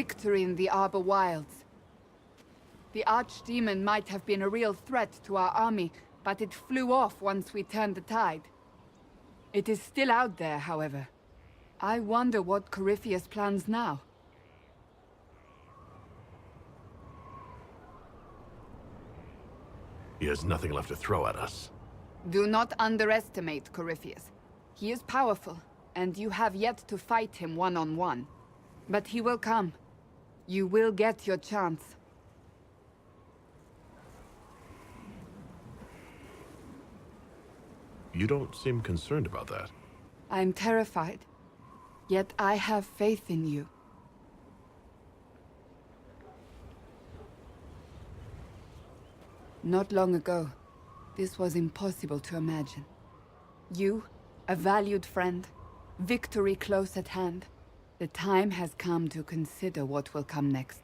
victory in the Arbor Wilds. The Archdemon might have been a real threat to our army, but it flew off once we turned the tide. It is still out there, however. I wonder what Corypheus plans now. He has nothing left to throw at us. Do not underestimate Corypheus. He is powerful, and you have yet to fight him one-on-one. But he will come. You will get your chance. You don't seem concerned about that. I'm terrified. Yet I have faith in you. Not long ago, this was impossible to imagine. You, a valued friend, victory close at hand. The time has come to consider what will come next.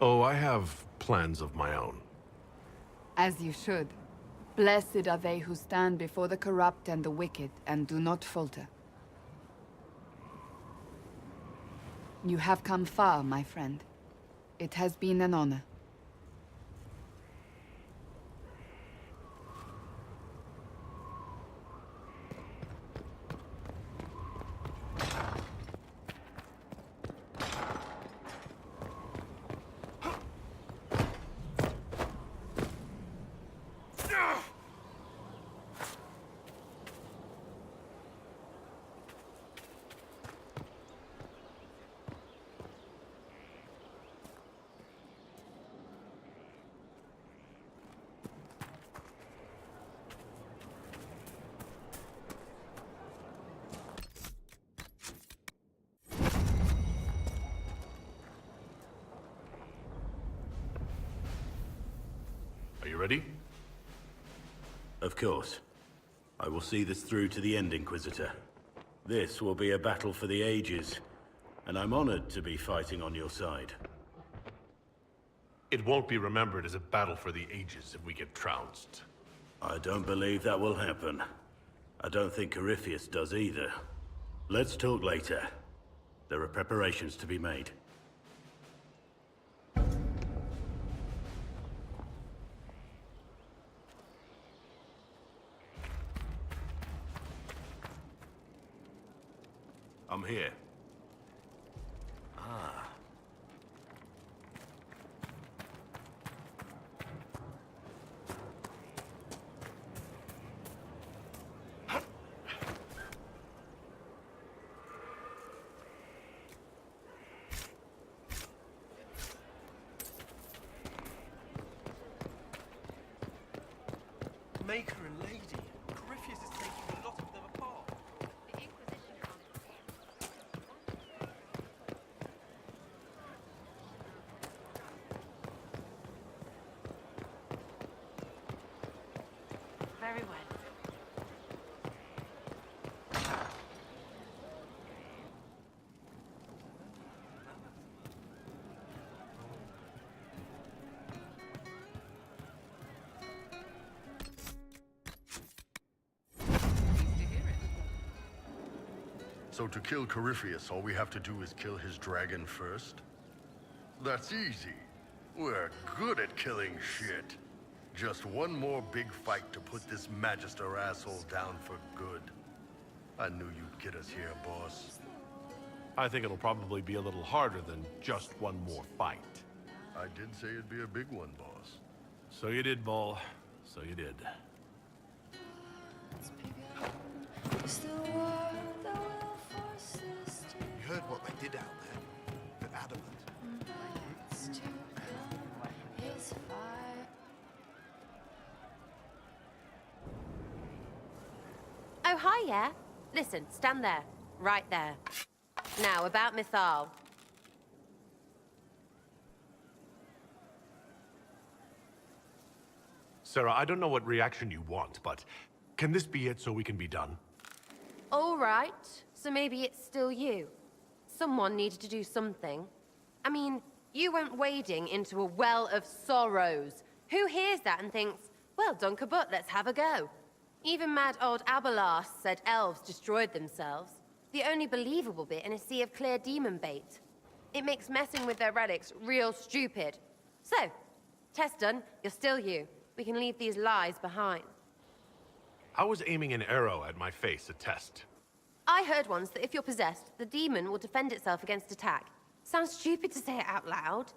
Oh, I have plans of my own. As you should. Blessed are they who stand before the corrupt and the wicked, and do not falter. You have come far, my friend. It has been an honor. Are you ready? Of course. I will see this through to the end, Inquisitor. This will be a battle for the ages, and I'm honored to be fighting on your side. It won't be remembered as a battle for the ages if we get trounced. I don't believe that will happen. I don't think Corypheus does either. Let's talk later. There are preparations to be made. I'm here. Maker and Lady. Corypheus is taking a lot of them apart. The Inquisition Very well. So to kill Corypheus, all we have to do is kill his dragon first? That's easy. We're good at killing shit. Just one more big fight to put this Magister asshole down for good. I knew you'd get us here, boss. I think it'll probably be a little harder than just one more fight. I did say it'd be a big one, boss. So you did, Bull. So you did. You heard what they did out there. They're adamant. Oh, hi, yeah. Listen, stand there. Right there. Now, about Mythal. Sarah, I don't know what reaction you want, but can this be it so we can be done? All right. So maybe it's still you. Someone needed to do something. I mean, you went wading into a well of sorrows. Who hears that and thinks, well, done kaput, let's have a go? Even mad old Abelard said elves destroyed themselves. The only believable bit in a sea of clear demon bait. It makes messing with their relics real stupid. So, test done, you're still you. We can leave these lies behind. How was aiming an arrow at my face a test? I heard once that if you're possessed, the demon will defend itself against attack. Sounds stupid to say it out loud.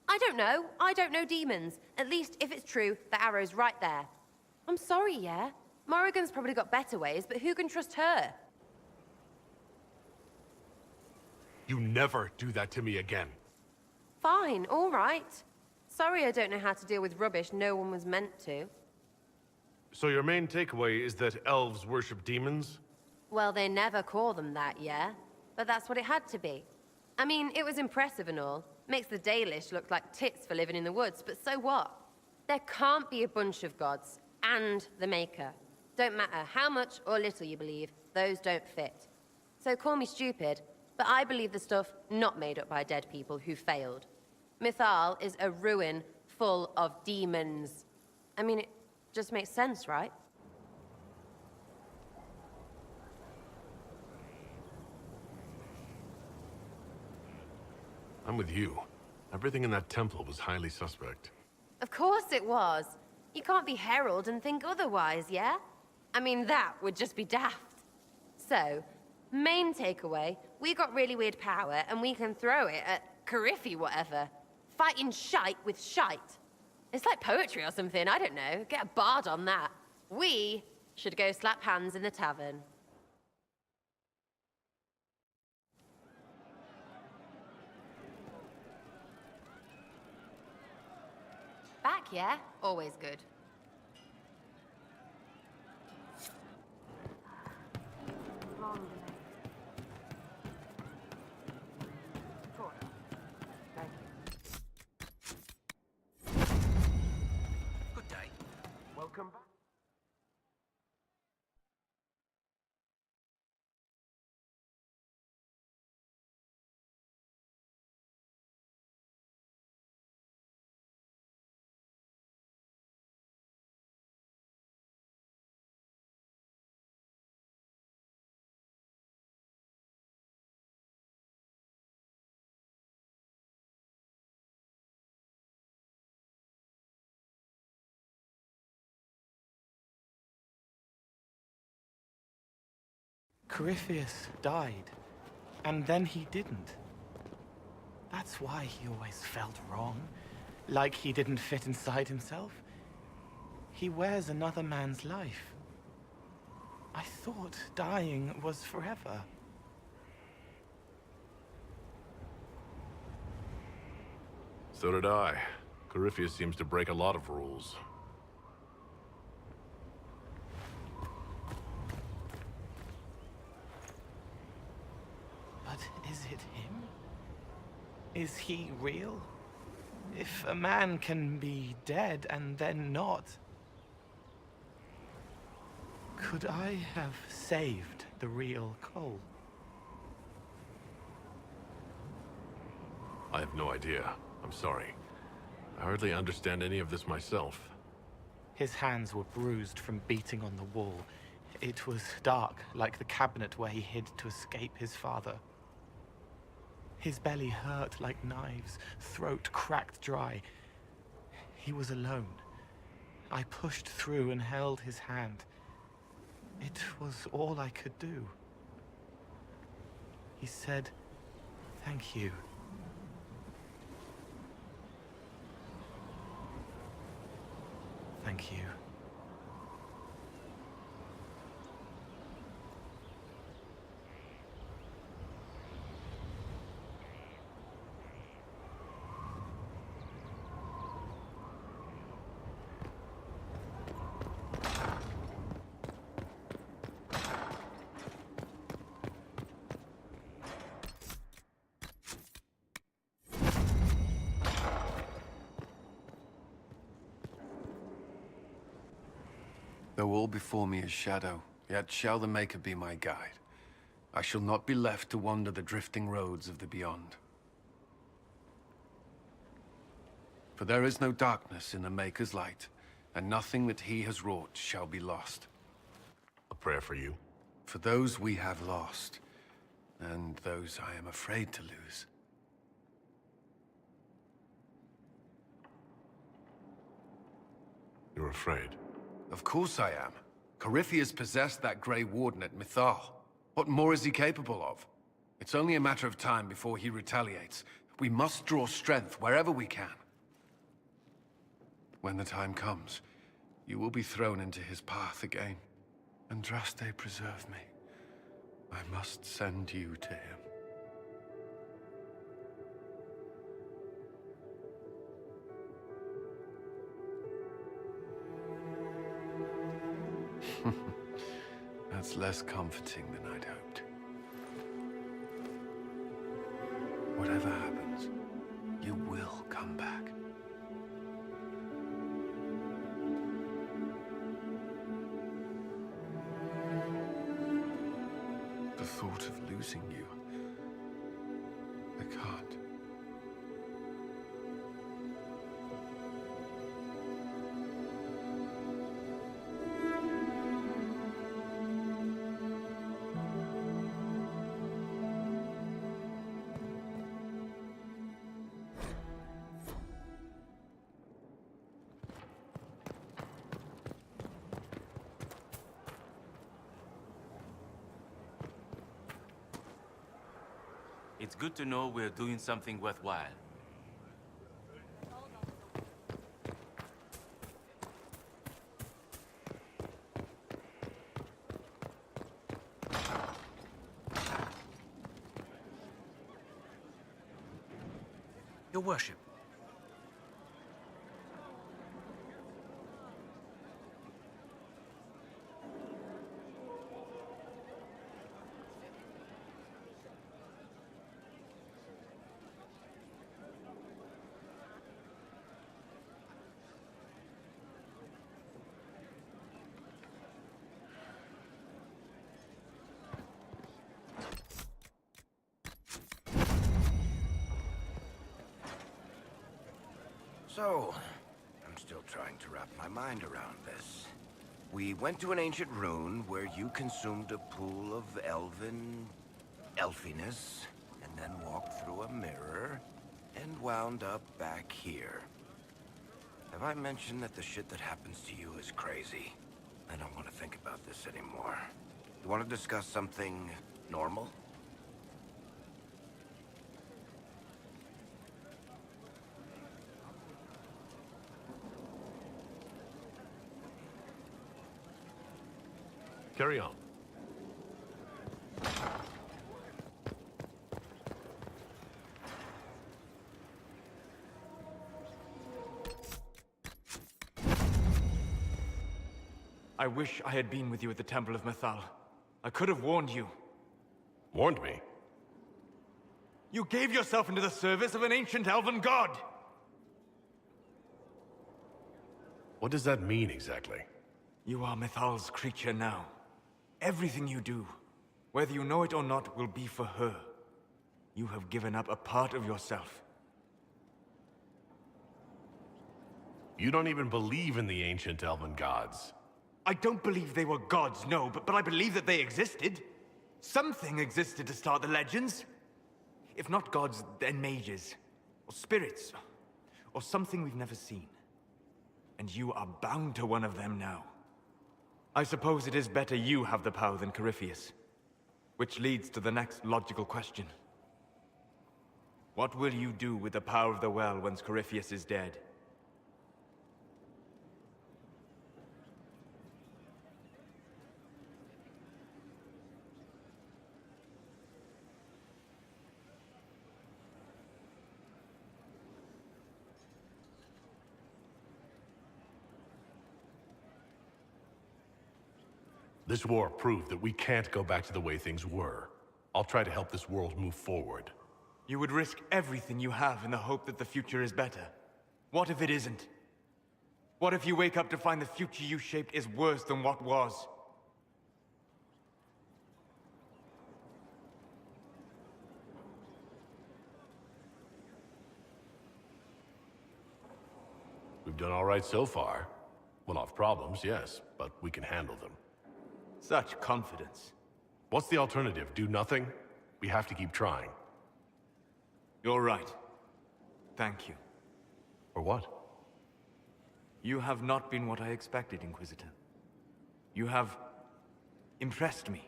I don't know. I don't know demons. At least, if it's true, the arrow's right there. I'm sorry, yeah? Morrigan's probably got better ways, but who can trust her? You never do that to me again. Fine, all right. Sorry I don't know how to deal with rubbish no one was meant to. So your main takeaway is that elves worship demons? Well, they never call them that, yeah? But that's what it had to be. I mean, it was impressive and all. Makes the Dalish look like tits for living in the woods, but so what? There can't be a bunch of gods, and the Maker. Don't matter how much or little you believe, those don't fit. So call me stupid, but I believe the stuff not made up by dead people who failed. Mythal is a ruin full of demons. I mean, it just makes sense, right? I'm with you. Everything in that temple was highly suspect. Of course it was. You can't be Herald and think otherwise, yeah? I mean, that would just be daft. So, main takeaway, we got really weird power and we can throw it at Carifi whatever. Fighting shite with shite. It's like poetry or something, I don't know. Get a bard on that. We should go slap hands in the tavern. Back, yeah? Always good. Good day. Welcome back. Corypheus died, and then he didn't. That's why he always felt wrong, like he didn't fit inside himself. He wears another man's life. I thought dying was forever. So did I. Corypheus seems to break a lot of rules. But is it him? Is he real? If a man can be dead and then not, could I have saved the real Cole? I have no idea. I'm sorry. I hardly understand any of this myself. His hands were bruised from beating on the wall. It was dark, like the cabinet where he hid to escape his father. His belly hurt like knives, throat cracked dry. He was alone. I pushed through and held his hand. It was all I could do. He said, "Thank you." Thank you. Though all before me is shadow, yet shall the Maker be my guide. I shall not be left to wander the drifting roads of the beyond. For there is no darkness in the Maker's light, and nothing that he has wrought shall be lost. A prayer for you. For those we have lost, and those I am afraid to lose. You're afraid. Of course I am. Corypheus possessed that Grey Warden at Mythal. What more is he capable of? It's only a matter of time before he retaliates. We must draw strength wherever we can. When the time comes, you will be thrown into his path again. Andraste, preserve me. I must send you to him. That's less comforting than I'd hoped. Whatever happens, you will come back. The thought of losing you, I can't. It's good to know we're doing something worthwhile. Your worship. So, I'm still trying to wrap my mind around this. We went to an ancient rune where you consumed a pool of elfiness, and then walked through a mirror, and wound up back here. Have I mentioned that the shit that happens to you is crazy? I don't want to think about this anymore. You want to discuss something normal? Carry on. I wish I had been with you at the Temple of Mythal. I could have warned you. Warned me? You gave yourself into the service of an ancient elven god! What does that mean exactly? You are Mythal's creature now. Everything you do, whether you know it or not, will be for her. You have given up a part of yourself. You don't even believe in the ancient elven gods. I don't believe they were gods, no, but I believe that they existed. Something existed to start the legends. If not gods, then mages. Or spirits. Or something we've never seen. And you are bound to one of them now. I suppose it is better you have the power than Corypheus. Which leads to the next logical question. What will you do with the power of the well once Corypheus is dead? This war proved that we can't go back to the way things were. I'll try to help this world move forward. You would risk everything you have in the hope that the future is better. What if it isn't? What if you wake up to find the future you shaped is worse than what was? We've done all right so far. We'll have problems, yes, but we can handle them. Such confidence. What's the alternative? Do nothing? We have to keep trying. You're right. Thank you. For what? You have not been what I expected, Inquisitor. You have impressed me.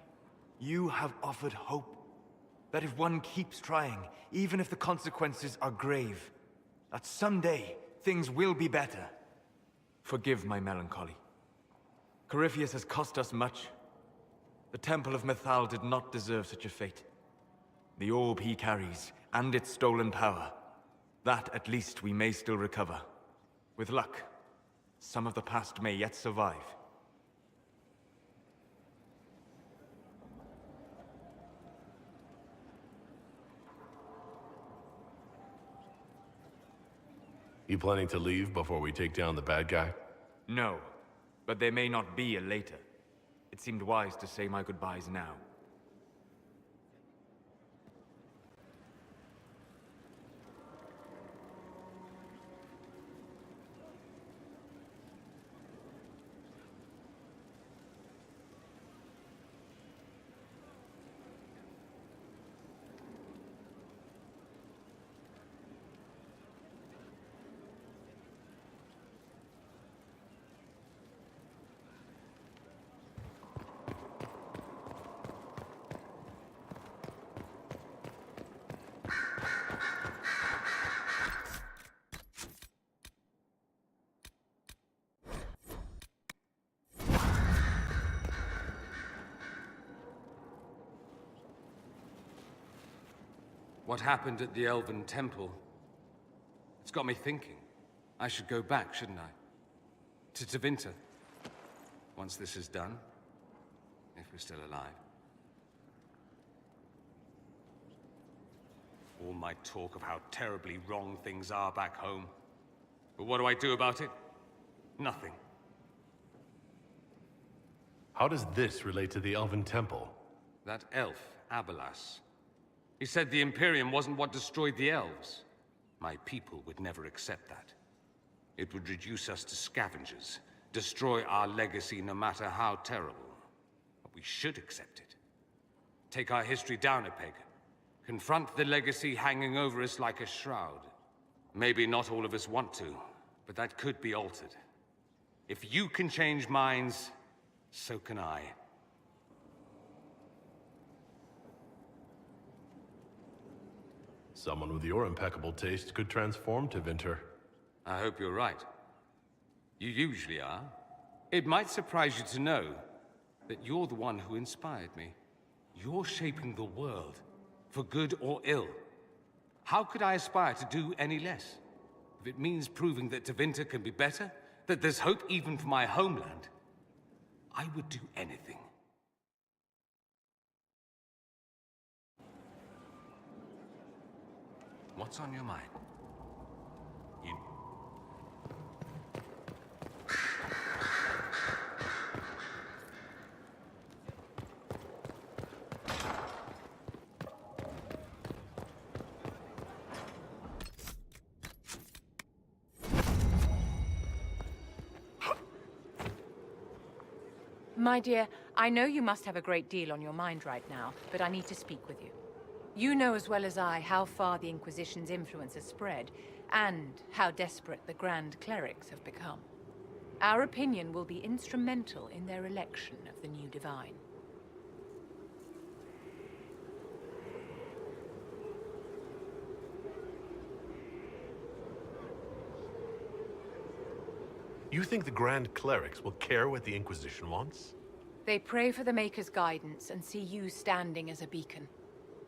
You have offered hope. That if one keeps trying, even if the consequences are grave, that someday things will be better. Forgive my melancholy. Corypheus has cost us much. The Temple of Mythal did not deserve such a fate. The orb he carries, and its stolen power, that at least we may still recover. With luck, some of the past may yet survive. You planning to leave before we take down the bad guy? No, but there may not be a later. It seemed wise to say my goodbyes now. What happened at the Elven Temple? It's got me thinking. I should go back, shouldn't I? To Tevinter. Once this is done. If we're still alive. All my talk of how terribly wrong things are back home. But what do I do about it? Nothing. How does this relate to the Elven Temple? That elf, Abelas. He said the Imperium wasn't what destroyed the elves. My people would never accept that. It would reduce us to scavengers, destroy our legacy no matter how terrible. But we should accept it. Take our history down a peg. Confront the legacy hanging over us like a shroud. Maybe not all of us want to, but that could be altered. If you can change minds, so can I. Someone with your impeccable taste could transform Tevinter. I hope you're right. You usually are. It might surprise you to know that you're the one who inspired me. You're shaping the world, for good or ill. How could I aspire to do any less? If it means proving that Tevinter can be better, that there's hope even for my homeland, I would do anything. What's on your mind? You... My dear, I know you must have a great deal on your mind right now, but I need to speak with you. You know as well as I how far the Inquisition's influence has spread, and how desperate the Grand Clerics have become. Our opinion will be instrumental in their election of the new Divine. You think the Grand Clerics will care what the Inquisition wants? They pray for the Maker's guidance and see you standing as a beacon.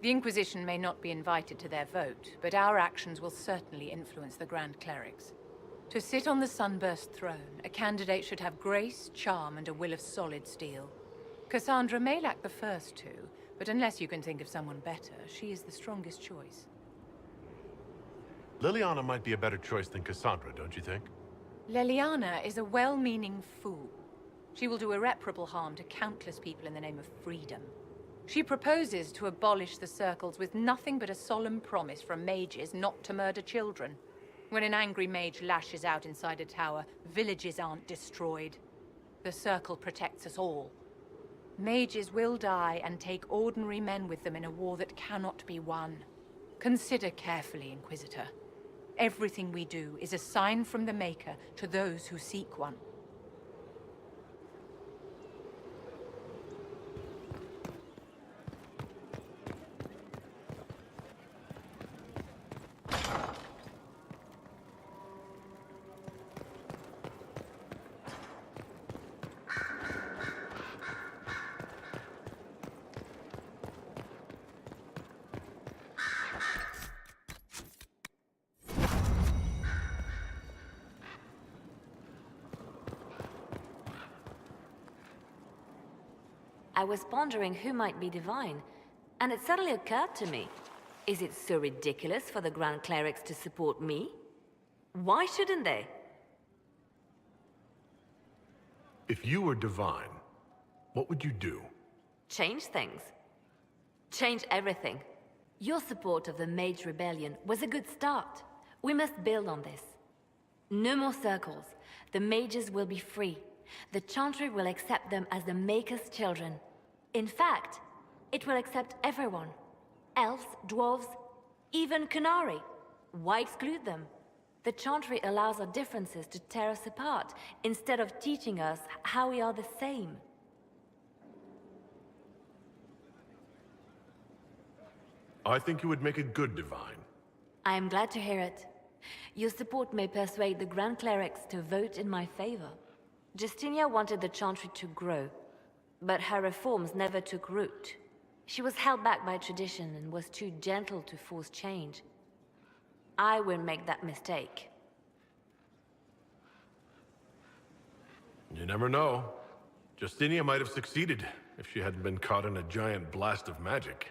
The Inquisition may not be invited to their vote, but our actions will certainly influence the Grand Clerics. To sit on the Sunburst throne, a candidate should have grace, charm, and a will of solid steel. Cassandra may lack the first two, but unless you can think of someone better, she is the strongest choice. Liliana might be a better choice than Cassandra, don't you think? Leliana is a well-meaning fool. She will do irreparable harm to countless people in the name of freedom. She proposes to abolish the circles with nothing but a solemn promise from mages not to murder children. When an angry mage lashes out inside a tower, villages aren't destroyed. The circle protects us all. Mages will die and take ordinary men with them in a war that cannot be won. Consider carefully, Inquisitor. Everything we do is a sign from the Maker to those who seek one. I was pondering who might be divine, and it suddenly occurred to me. Is it so ridiculous for the Grand Clerics to support me? Why shouldn't they? If you were divine, what would you do? Change things. Change everything. Your support of the Mage Rebellion was a good start. We must build on this. No more circles. The mages will be free. The Chantry will accept them as the Maker's children. In fact, it will accept everyone. Elves, dwarves, even Canary. Why exclude them? The Chantry allows our differences to tear us apart, instead of teaching us how we are the same. I think you would make a good divine. I am glad to hear it. Your support may persuade the Grand Clerics to vote in my favor. Justinia wanted the Chantry to grow, but her reforms never took root. She was held back by tradition and was too gentle to force change. I won't make that mistake. You never know. Justinia might have succeeded if she hadn't been caught in a giant blast of magic.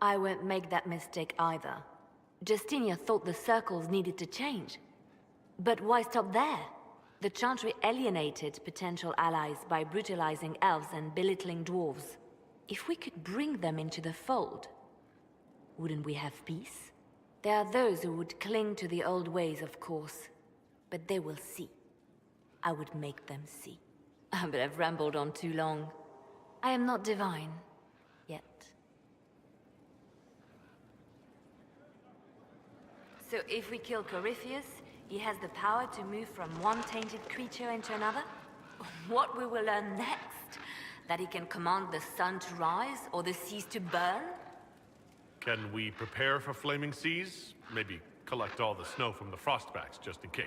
I won't make that mistake either. Justinia thought the circles needed to change. But why stop there? The Chantry alienated potential allies by brutalizing elves and belittling dwarves. If we could bring them into the fold, wouldn't we have peace? There are those who would cling to the old ways, of course. But they will see. I would make them see. But I've rambled on too long. I am not divine. Yet. So if we kill Corypheus, he has the power to move from one tainted creature into another? What we will learn next? That he can command the sun to rise, or the seas to burn? Can we prepare for flaming seas? Maybe collect all the snow from the frostbacks, just in case.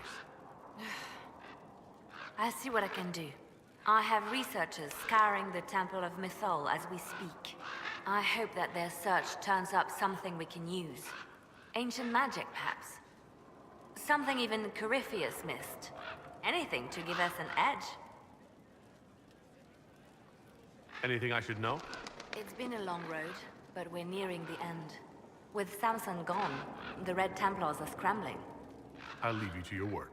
I'll see what I can do. I have researchers scouring the Temple of Mythal as we speak. I hope that their search turns up something we can use. Ancient magic, perhaps. Something even Corypheus missed. Anything to give us an edge. Anything I should know? It's been a long road, but we're nearing the end. With Samson gone, the Red Templars are scrambling. I'll leave you to your work.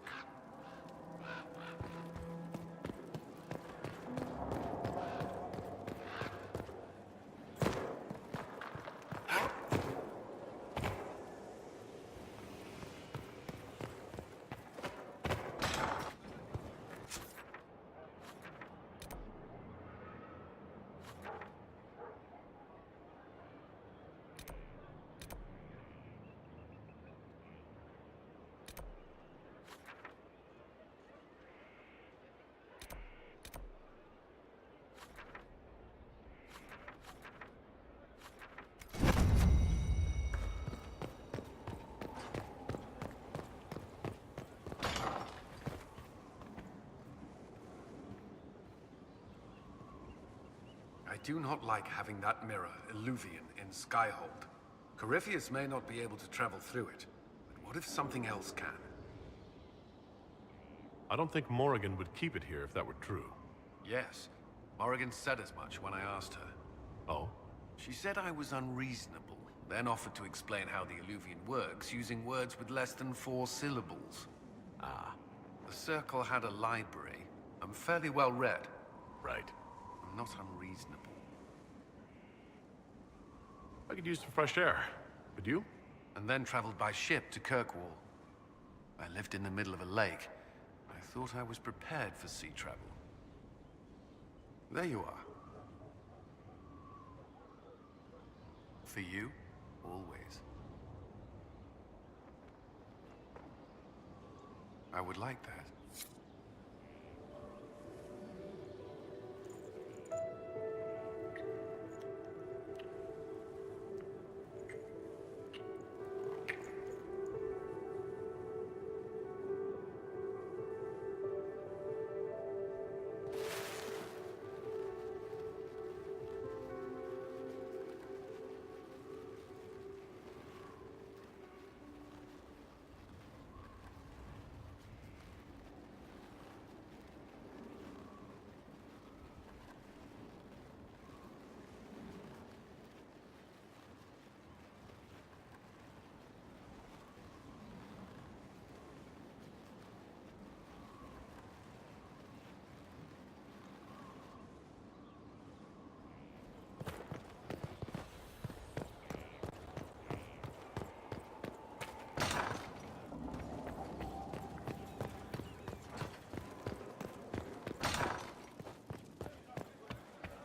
I do not like having that mirror, Illuvian, in Skyhold. Corypheus may not be able to travel through it, but what if something else can? I don't think Morrigan would keep it here if that were true. Yes. Morrigan said as much when I asked her. Oh? She said I was unreasonable, then offered to explain how the Illuvian works using words with less than 4 syllables. Ah. The Circle had a library. I'm fairly well read. Right. I'm not unreasonable. I could use some fresh air. Would you? And then traveled by ship to Kirkwall. I lived in the middle of a lake. I thought I was prepared for sea travel. There you are. for you, always. I would like that.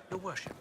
Your worship.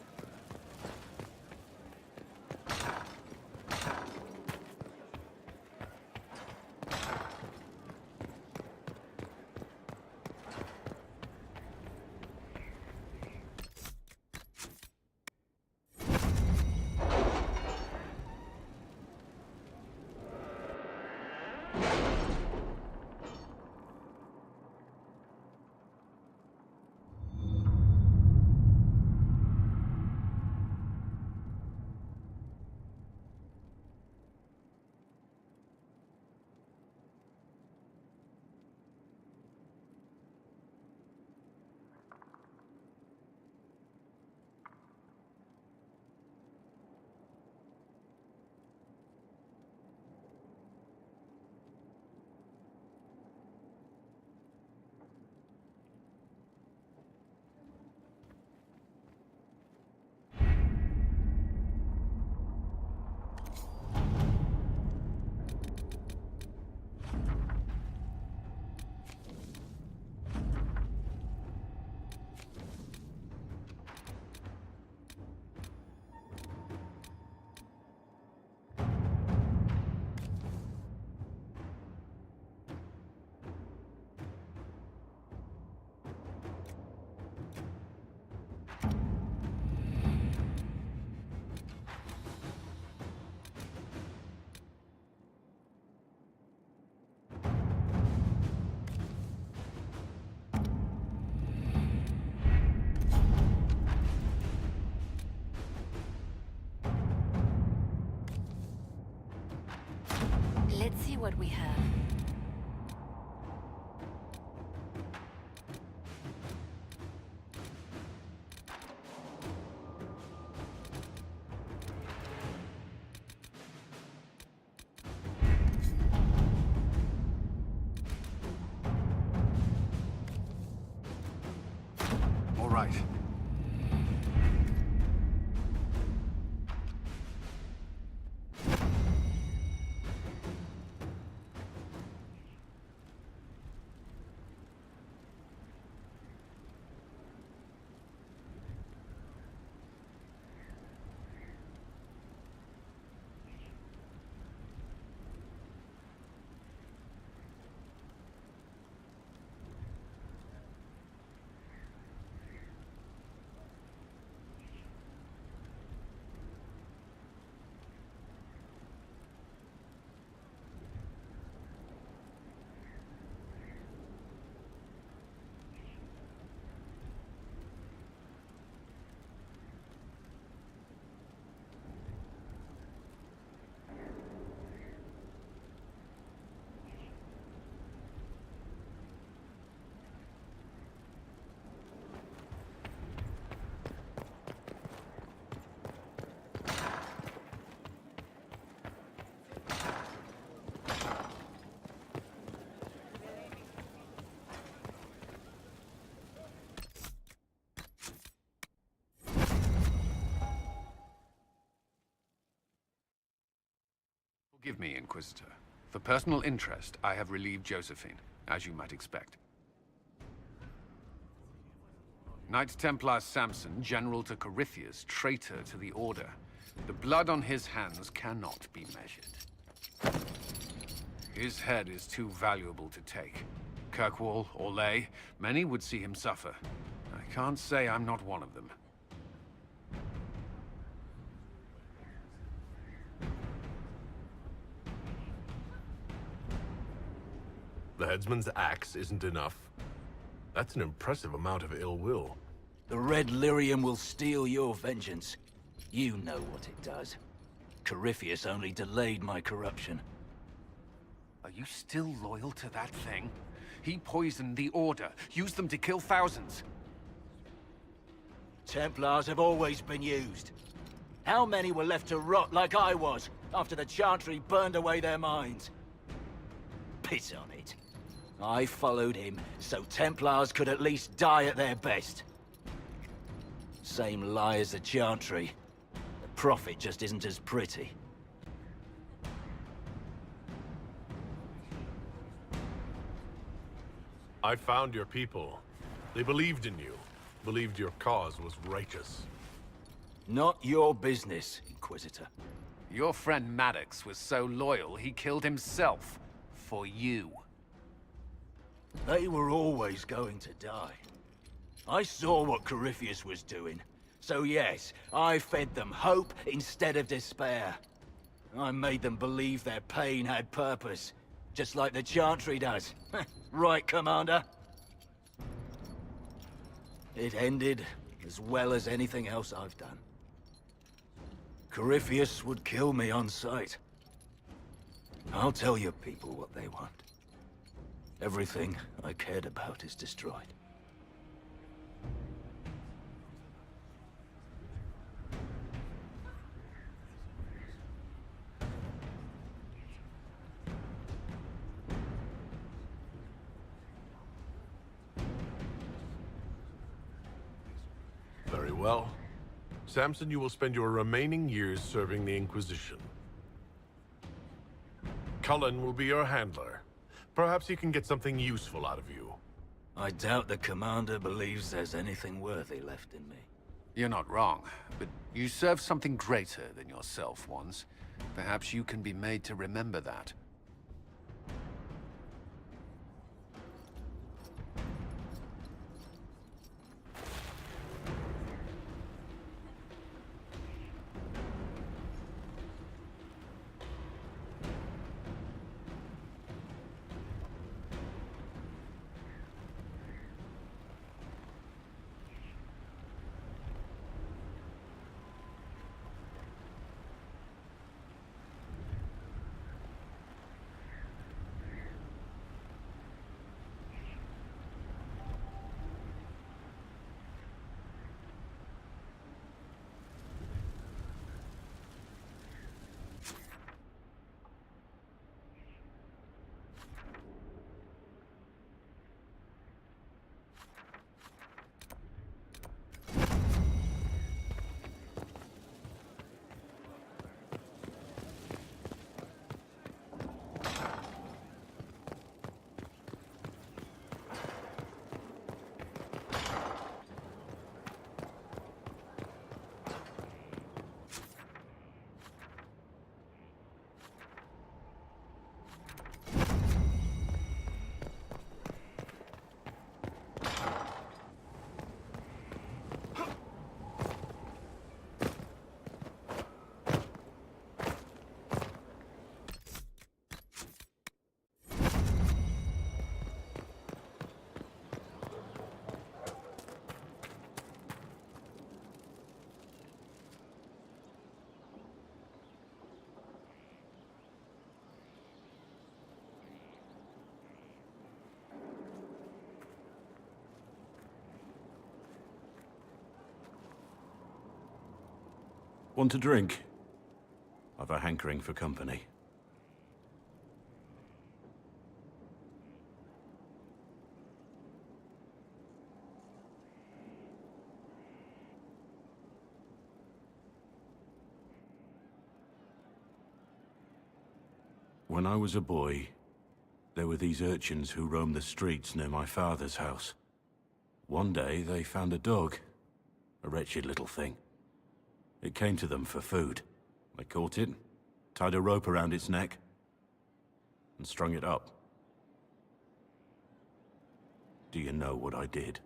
Let's see what we have. All right. Forgive me, Inquisitor. For personal interest, I have relieved Josephine, as you might expect. Knight Templar Samson, General to Corypheus, traitor to the Order. The blood on his hands cannot be measured. His head is too valuable to take. Kirkwall or Lay, many would see him suffer. I can't say I'm not one of them. The headsman's axe isn't enough. That's an impressive amount of ill will. The Red Lyrium will steal your vengeance. You know what it does. Corypheus only delayed my corruption. Are you still loyal to that thing? He poisoned the Order, used them to kill thousands. Templars have always been used. How many were left to rot like I was, after the Chantry burned away their minds? Piss on it. I followed him, so Templars could at least die at their best. Same lie as the Chantry. The Prophet just isn't as pretty. I found your people. They believed in you. Believed your cause was righteous. Not your business, Inquisitor. Your friend Maddox was so loyal, he killed himself. For you. They were always going to die. I saw what Corypheus was doing. So yes, I fed them hope instead of despair. I made them believe their pain had purpose. Just like the Chantry does. Right, Commander? It ended as well as anything else I've done. Corypheus would kill me on sight. I'll tell your people what they want. Everything I cared about is destroyed. Very well. Samson, you will spend your remaining years serving the Inquisition. Cullen will be your handler. Perhaps he can get something useful out of you. I doubt the Commander believes there's anything worthy left in me. You're not wrong, but you served something greater than yourself once. Perhaps you can be made to remember that. Want a drink? I've a hankering for company. When I was a boy, there were these urchins who roamed the streets near my father's house. One day, they found a dog. A wretched little thing. It came to them for food. I caught it, tied a rope around its neck, and strung it up. Do you know what I did?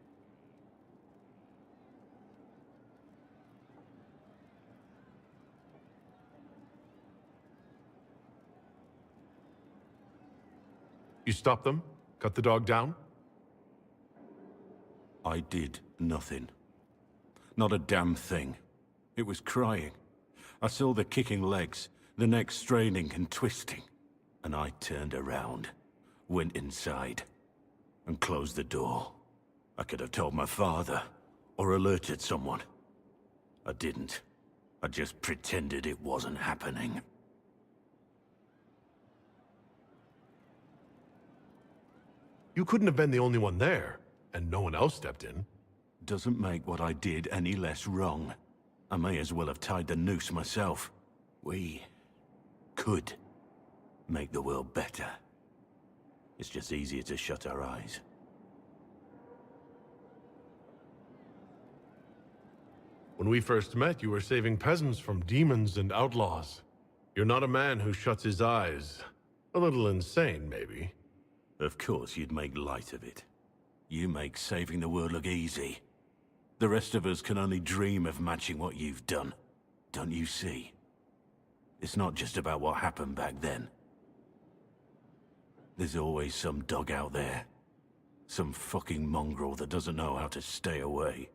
You stopped them? Cut the dog down? I did nothing. Not a damn thing. It was crying. I saw the kicking legs, the neck straining and twisting. And I turned around, went inside, and closed the door. I could have told my father, or alerted someone. I didn't. I just pretended it wasn't happening. You couldn't have been the only one there, and no one else stepped in. Doesn't make what I did any less wrong. I may as well have tied the noose myself. We could make the world better. It's just easier to shut our eyes. When we first met, you were saving peasants from demons and outlaws. You're not a man who shuts his eyes. A little insane, maybe. Of course you'd make light of it. You make saving the world look easy. The rest of us can only dream of matching what you've done. Don't you see? It's not just about what happened back then. There's always some dog out there. Some fucking mongrel that doesn't know how to stay away.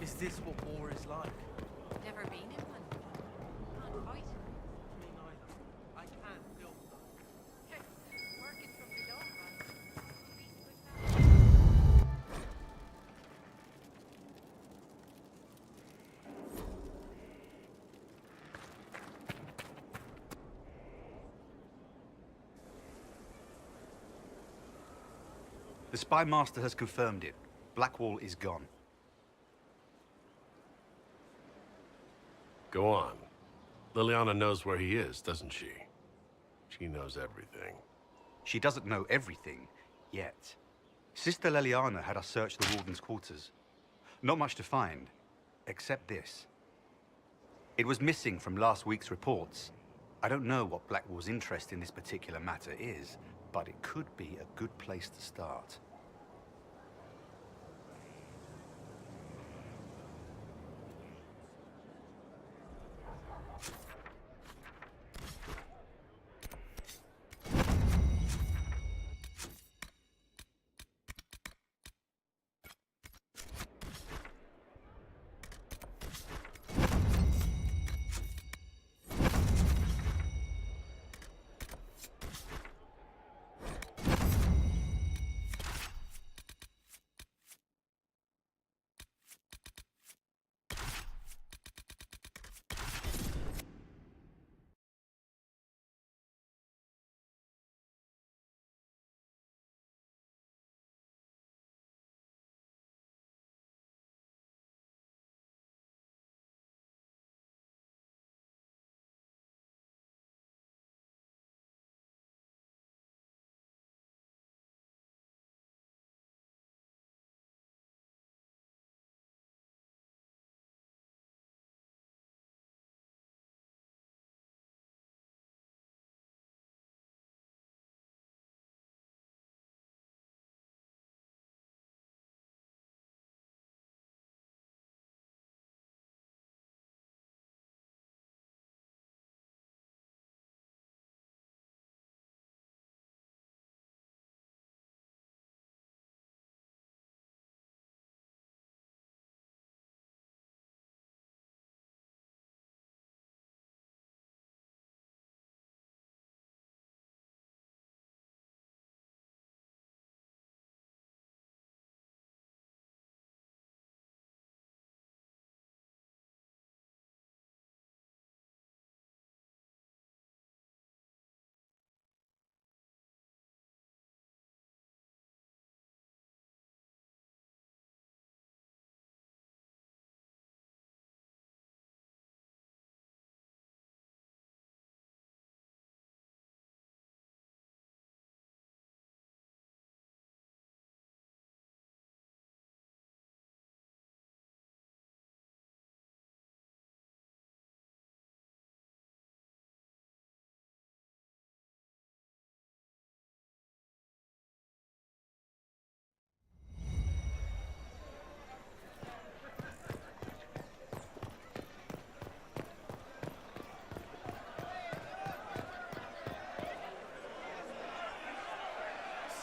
Is this what war is like? Never been in one. Can't fight. Me neither. I can't build them. Working from below, The Spy Master has confirmed it. Blackwall is gone. Go on. Liliana knows where he is, doesn't she? She knows everything. She doesn't know everything, yet. Sister Liliana had us search the Warden's quarters. Not much to find, except this. It was missing from last week's reports. I don't know what Blackwall's interest in this particular matter is, but it could be a good place to start.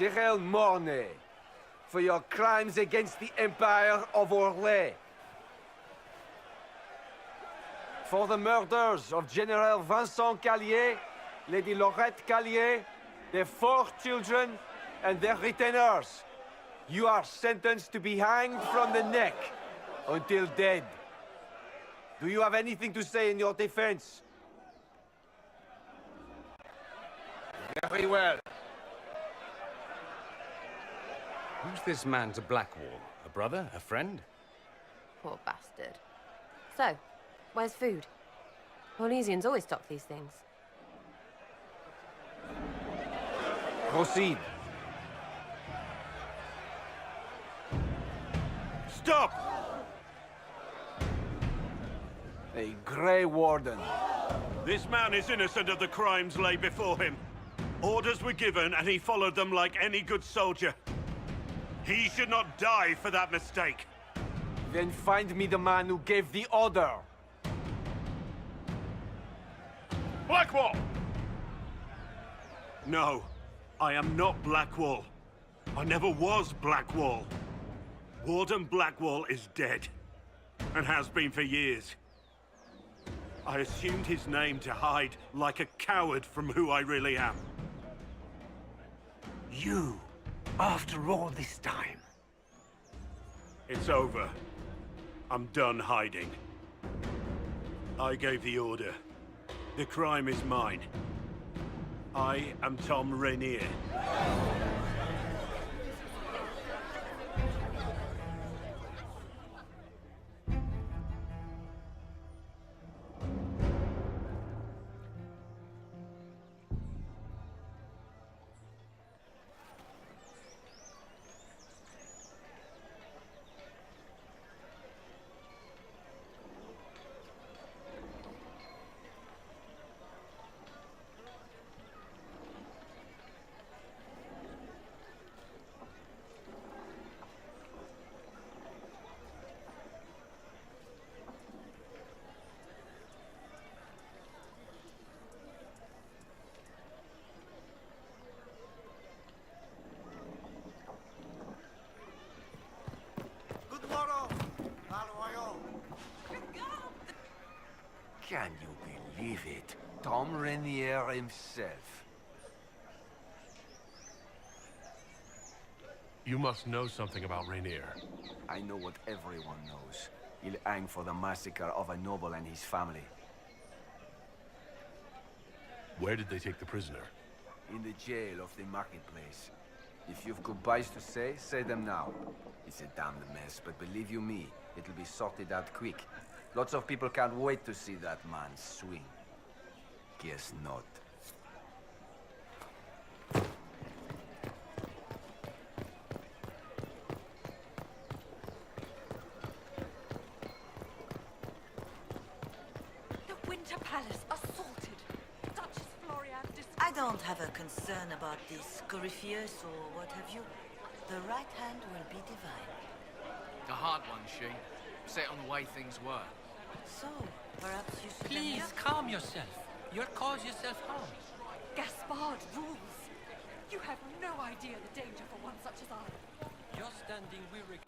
Cyril Mornay, for your crimes against the Empire of Orlais. For the murders of General Vincent Callier, Lady Laurette Callier, their 4 children, and their retainers. You are sentenced to be hanged from the neck until dead. Do you have anything to say in your defense? Very well. Who's this man to Blackwall? A brother? A friend? Poor bastard. So, where's food? Orlesians always stock these things. Proceed. Stop! A Grey Warden. This man is innocent of the crimes laid before him. Orders were given, and he followed them like any good soldier. He should not die for that mistake. Then find me the man who gave the order. Blackwall! No, I am not Blackwall. I never was Blackwall. Warden Blackwall is dead, and has been for years. I assumed his name to hide like a coward from who I really am. You, after all this time. It's over. I'm done hiding. I gave the order. The crime is mine. I am Tom Rainier. Can you believe it? Tom Rainier himself. You must know something about Rainier. I know what everyone knows. He'll hang for the massacre of a noble and his family. Where did they take the prisoner? In the jail of the marketplace. If you've goodbyes to say them now. It's a damned mess, but believe you me, it'll be sorted out quick. Lots of people can't wait to see that man swing. Guess not. The Winter Palace assaulted. Duchess Florian I don't have a concern about this Corypheus or what have you. The right hand will be divine. A hard one, she. Set on the way things were. So, perhaps you should... Please calm yourself. You'll cause yourself harm. Gaspard rules. You have no idea the danger for one such as I. You're standing weary.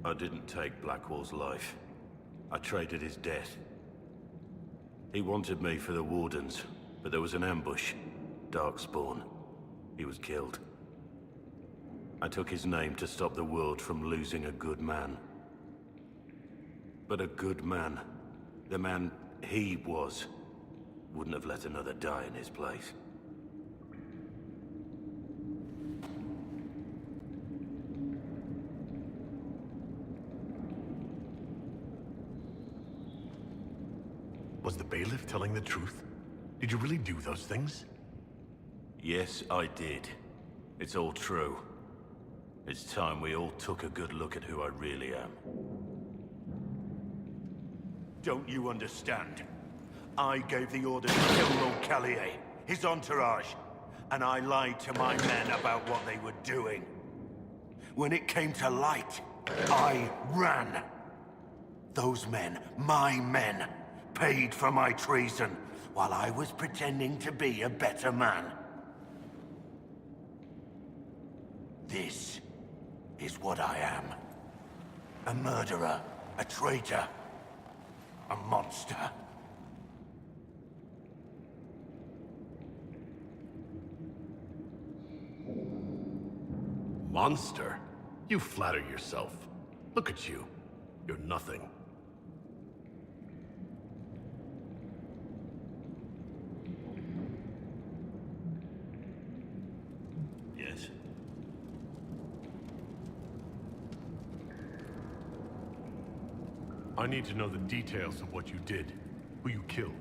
I didn't take Blackwall's life. I traded his death. He wanted me for the Wardens, but there was an ambush. Darkspawn. He was killed. I took his name to stop the world from losing a good man. But a good man, the man he was, wouldn't have let another die in his place. Was the bailiff telling the truth? Did you really do those things? Yes, I did. It's all true. It's time we all took a good look at who I really am. Don't you understand? I gave the order to kill Lord Callier, his entourage, and I lied to my men about what they were doing. When it came to light, I ran. Those men, my men, paid for my treason, while I was pretending to be a better man. This is what I am. A murderer, a traitor, a monster. Monster? You flatter yourself. Look at you. You're nothing. Yes? I need to know the details of what you did. Who you killed.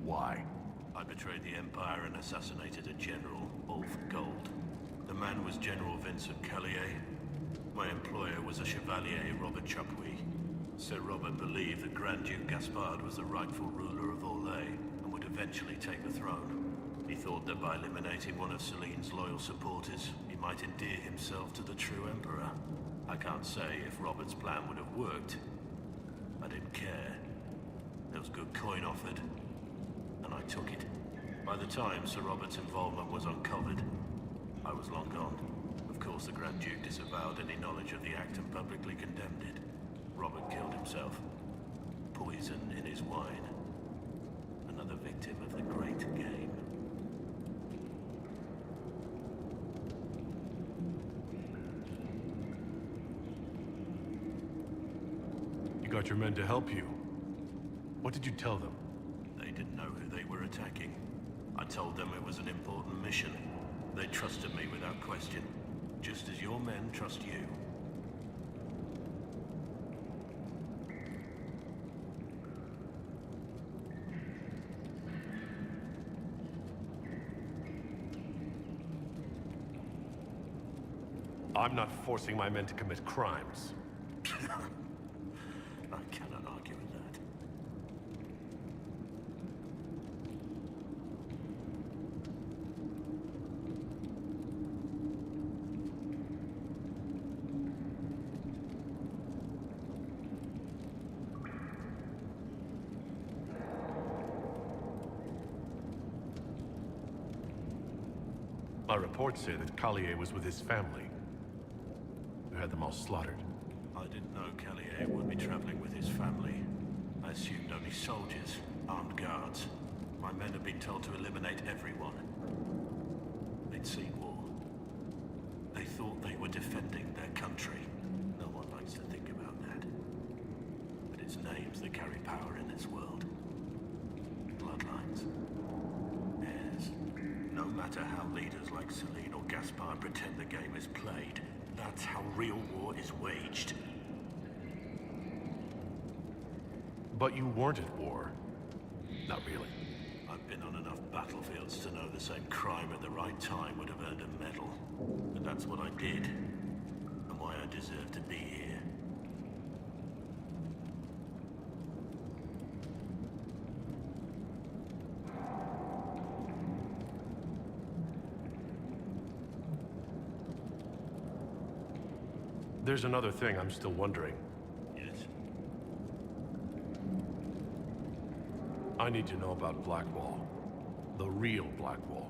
Why? I betrayed the Empire and assassinated a general, all for gold. The man was General Vincent Callier. My employer was a Chevalier, Robert Chapuis. Sir Robert believed that Grand Duke Gaspard was the rightful ruler of Orlais and would eventually take the throne. He thought that by eliminating one of Celine's loyal supporters, he might endear himself to the true Emperor. I can't say if Robert's plan would have worked. I didn't care. There was good coin offered, and I took it. By the time Sir Robert's involvement was uncovered, I was long gone. Of course, the Grand Duke disavowed any knowledge of the act and publicly condemned it. Robert killed himself. Poison in his wine. Another victim of the great game. You got your men to help you. What did you tell them? They didn't know who they were attacking. I told them it was an important mission. They trusted me without question, just as your men trust you. I'm not forcing my men to commit crimes. I cannot argue with that. My reports say that Callier was with his family. You had them all slaughtered. I didn't know Callier would be traveling with his family. I assumed only soldiers, armed guards. My men had been told to eliminate everyone. They'd seen war. They thought they were defending their country. No one likes to think about that. But it's names that carry power in this world. Bloodlines. Heirs. No matter how leaders like Celine or Gaspard pretend the game is played, that's how real war is waged. But you weren't at war. Not really. I've been on enough battlefields to know the same crime at the right time would have earned a medal. But that's what I did, and why I deserve to be here. There's another thing I'm still wondering. Yes? I need to know about Blackwall. The real Blackwall.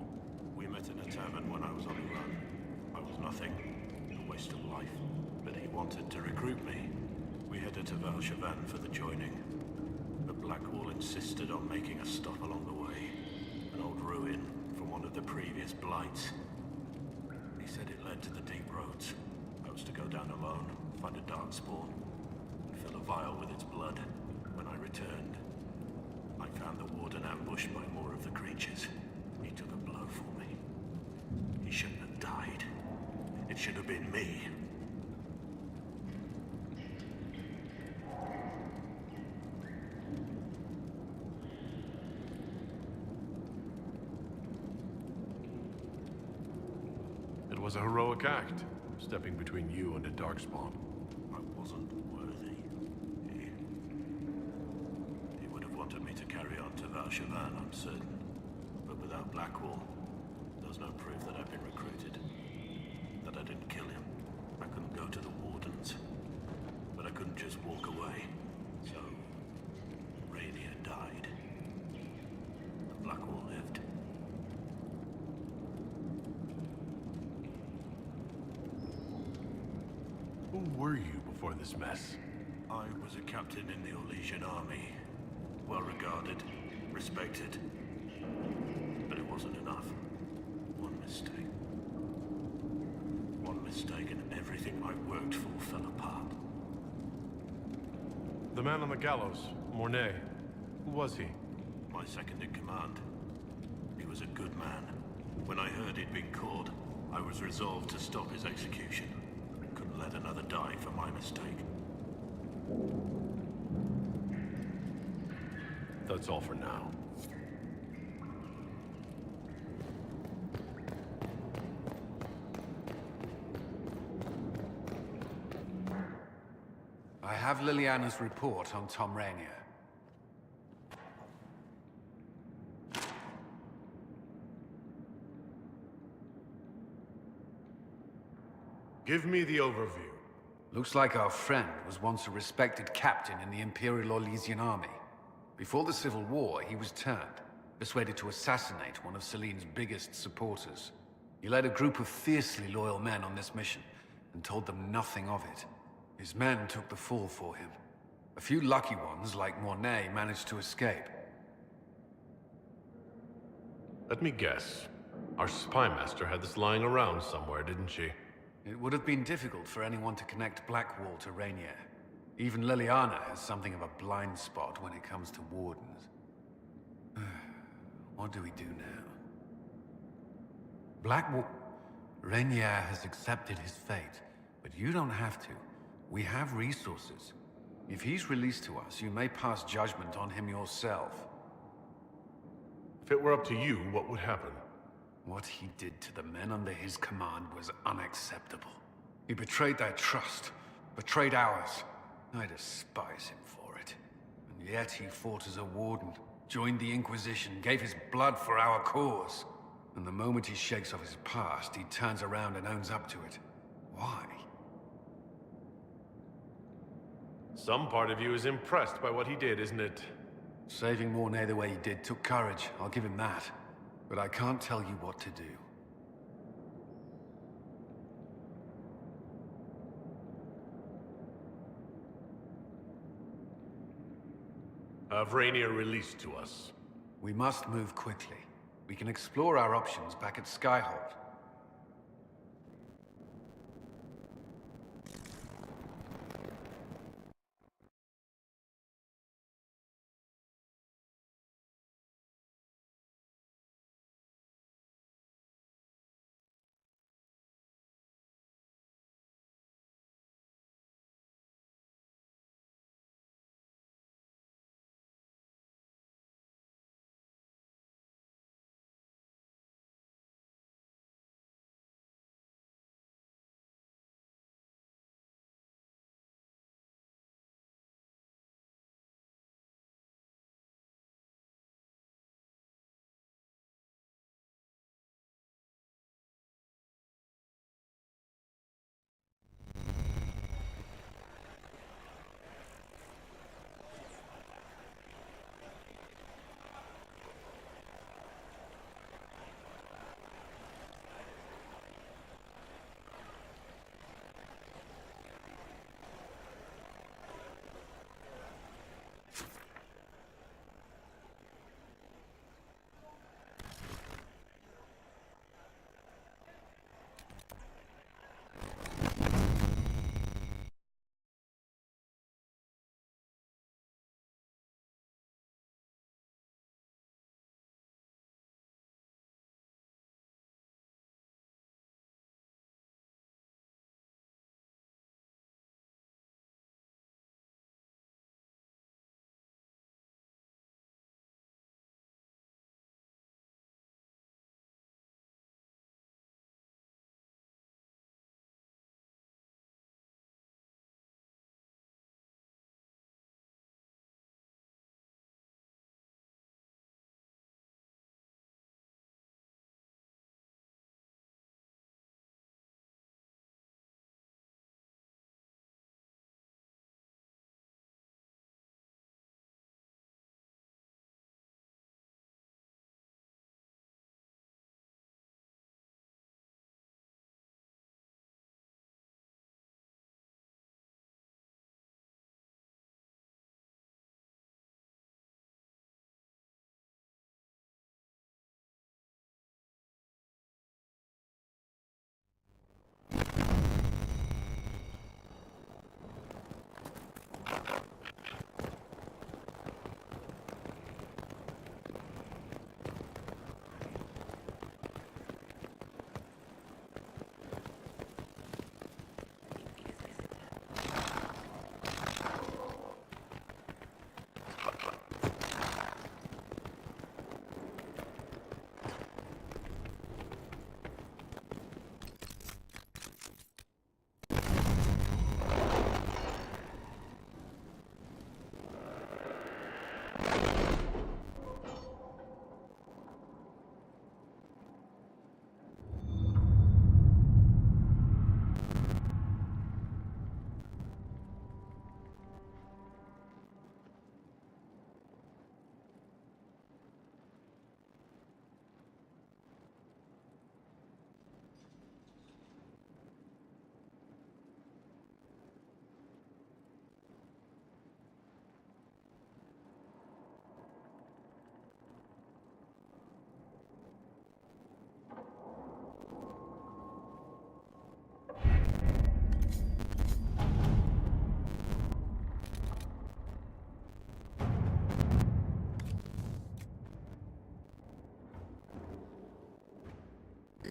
We met in a tavern when I was on the run. I was nothing. A waste of life. But he wanted to recruit me. We headed to Valshavan for the joining, but Blackwall insisted on making a stop along the way. An old ruin from one of the previous blights. He said it led to the deep roads. I was to go down alone, find a dark spawn, and fill a vial with its blood. When I returned, I found the warden ambushed by more of the creatures. He took a blow for me. He shouldn't have died. It should have been me. It was a heroic act, stepping between you and a darkspawn. I wasn't worthy. He would have wanted me to carry on to Valshavan, I'm certain. But without Blackwall, there's no proof that I've been recruited. That I didn't kill him. I couldn't go to the Wardens. But I couldn't just walk away. So, Rainier died. And Blackwall lived. Who were you before this mess? I was a captain in the Orlesian army. Well regarded, respected. But it wasn't enough. One mistake. One mistake and everything I worked for fell apart. The man on the gallows, Mornay. Who was he? My second in command. He was a good man. When I heard he'd been caught, I was resolved to stop his execution. Couldn't let another die for my mistake. That's all for now. I have Liliana's report on Tom Rainier. Give me the overview. Looks like our friend was once a respected captain in the Imperial Orlesian army. Before the Civil War, he was turned, persuaded to assassinate one of Celene's biggest supporters. He led a group of fiercely loyal men on this mission, and told them nothing of it. His men took the fall for him. A few lucky ones, like Mornay, managed to escape. Let me guess. Our spy master had this lying around somewhere, didn't she? It would have been difficult for anyone to connect Blackwall to Rainier. Even Liliana has something of a blind spot when it comes to Wardens. What do we do now? Blackwall... Rainier has accepted his fate, but you don't have to. We have resources. If he's released to us, you may pass judgment on him yourself. If it were up to you, what would happen? What he did to the men under his command was unacceptable. He betrayed their trust, betrayed ours. I despise him for it. And yet he fought as a warden, joined the Inquisition, gave his blood for our cause. And the moment he shakes off his past, he turns around and owns up to it. Why? Some part of you is impressed by what he did, isn't it? Saving Mornay the way he did took courage, I'll give him that. But I can't tell you what to do. Have Rainier released to us. We must move quickly. We can explore our options back at Skyhold.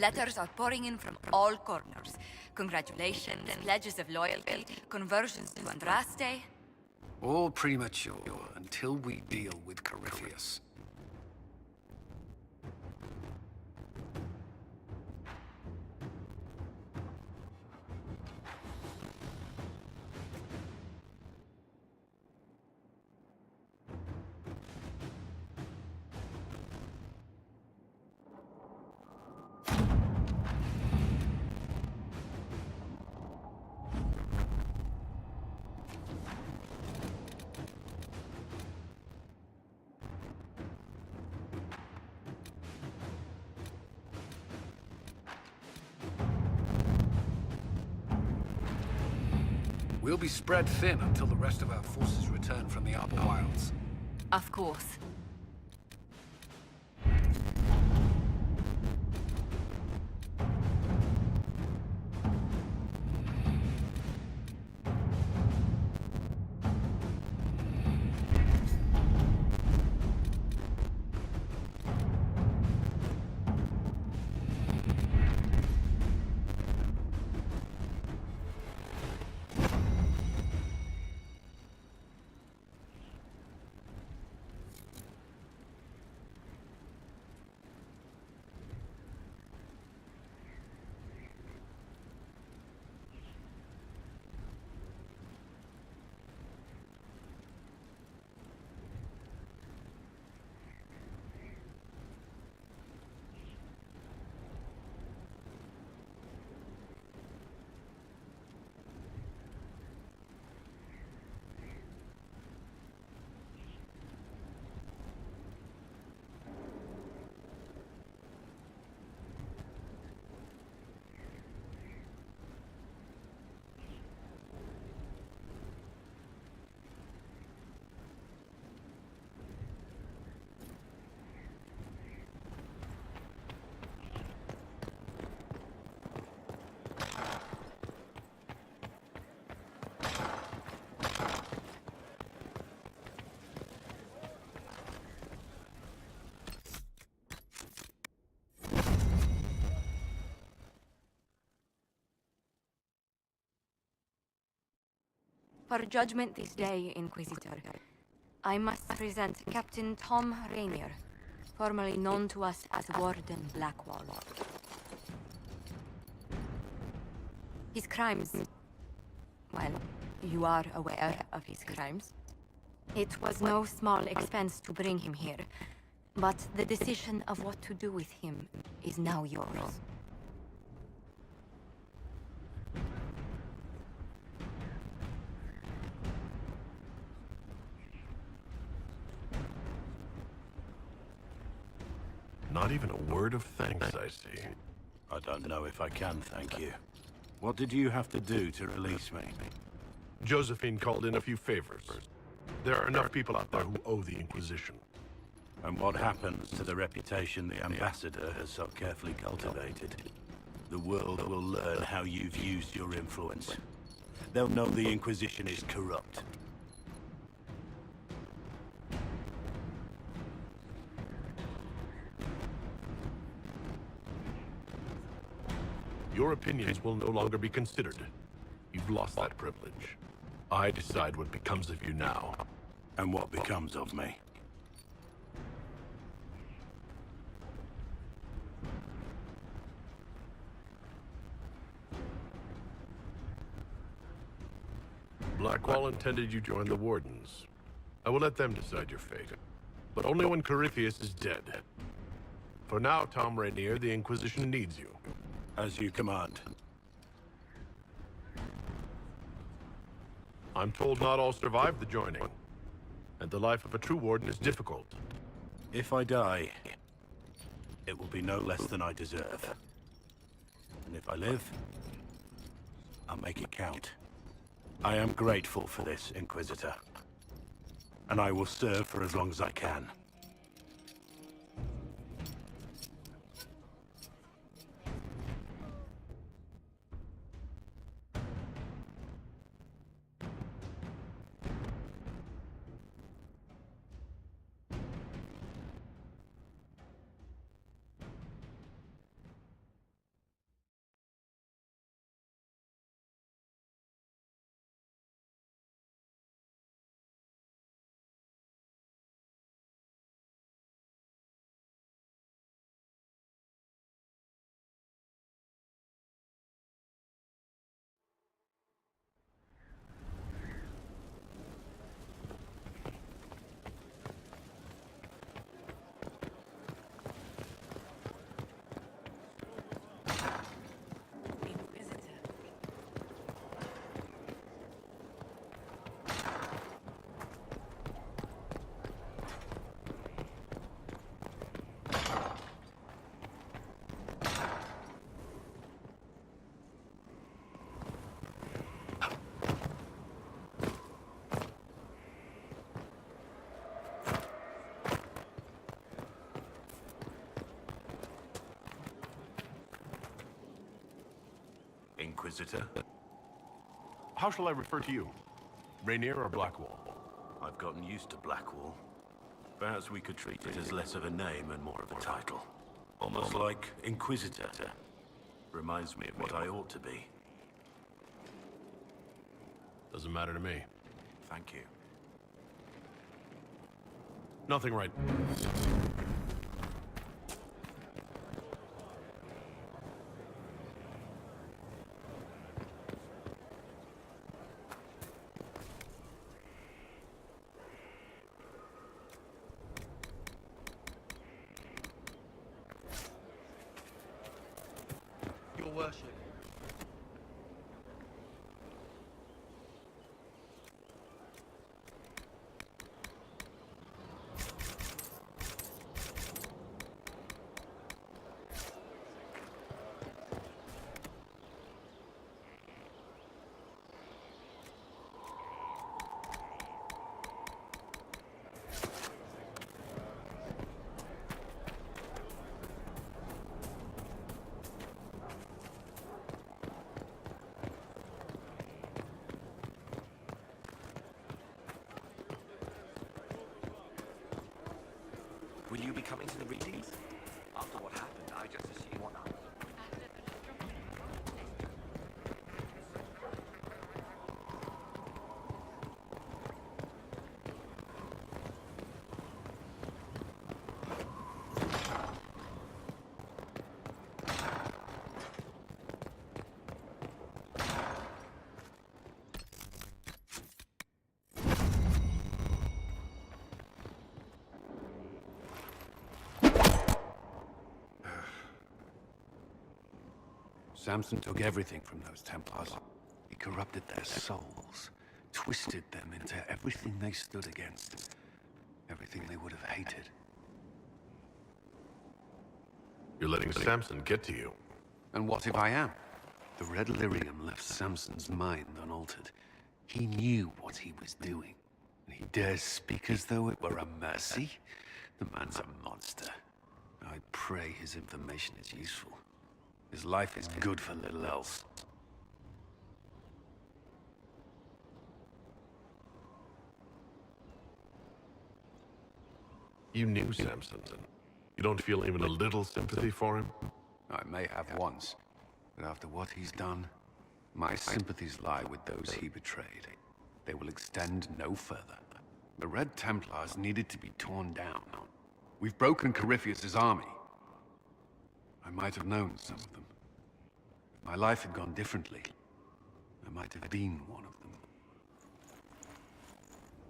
Letters are pouring in from all corners. Congratulations, pledges of loyalty, conversions to Andraste. All premature until we deal with Corypheus. We'll be spread thin until the rest of our forces return from the Upper Wilds. Of course. For judgment this day, Inquisitor, I must present Captain Tom Rainier, formerly known to us as Warden Blackwall. His crimes... well, you are aware of his crimes. It was no small expense to bring him here, but the decision of what to do with him is now yours. Not even a word of thanks, I see. I don't know if I can thank you. What did you have to do to release me? Josephine called in a few favors. There are enough people out there who owe the Inquisition. And what happens to the reputation the Ambassador has so carefully cultivated? The world will learn how you've used your influence. They'll know the Inquisition is corrupt. Your opinions will no longer be considered. You've lost that privilege. I decide what becomes of you now. And what becomes of me. Blackwall intended you join the Wardens. I will let them decide your fate. But only when Corypheus is dead. For now, Tom Rainier, the Inquisition needs you. As you command. I'm told not all survive the joining. And the life of a true Warden is difficult. If I die, it will be no less than I deserve. And if I live, I'll make it count. I am grateful for this, Inquisitor. And I will serve for as long as I can. Inquisitor? How shall I refer to you? Rainier or Blackwall? I've gotten used to Blackwall. Perhaps we could treat it as less of a name and more of a title. Almost like Inquisitor. Reminds me of what I ought to be. Doesn't matter to me. Thank you. Nothing right. Your worship. Will you be coming to the readings? After what happened, I just assumed one up. Samson took everything from those Templars. He corrupted their souls, twisted them into everything they stood against, everything they would have hated. You're letting Samson get to you. And what if I am? The red lyrium left Samson's mind unaltered. He knew what he was doing, and he dares speak as though it were a mercy? The man's a monster. I pray his information is useful. His life is good for little else. You knew Samson. You don't feel even a little sympathy for him? I may have once, but after what he's done, my sympathies lie with those he betrayed. They will extend no further. The Red Templars needed to be torn down. We've broken Corypheus' army. I might have known some of them. If my life had gone differently, I might have been one of them.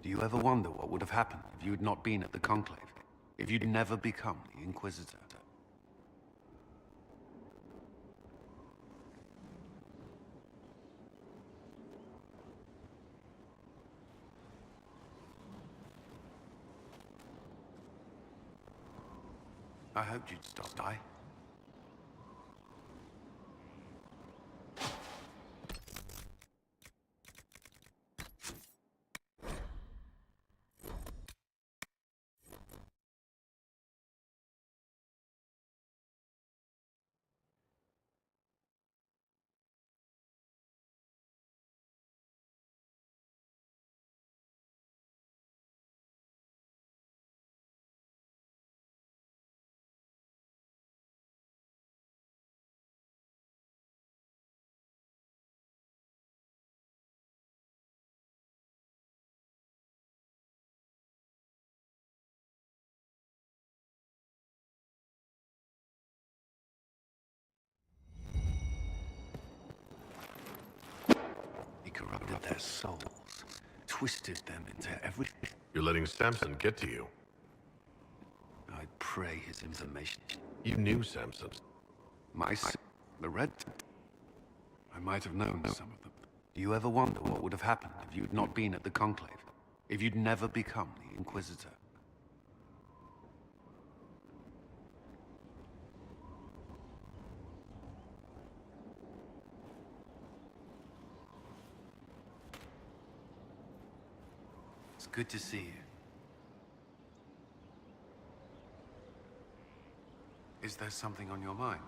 Do you ever wonder what would have happened if you had not been at the Conclave? If you'd never become the Inquisitor? I hoped you'd stop by. Corrupted their souls, twisted them into everything. You're letting Samson get to you. I pray his information. You knew Samson. The Red... I might have known some of them. Do you ever wonder what would have happened if you'd not been at the Conclave? If you'd never become the Inquisitor? Good to see you. Is there something on your mind?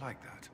like that.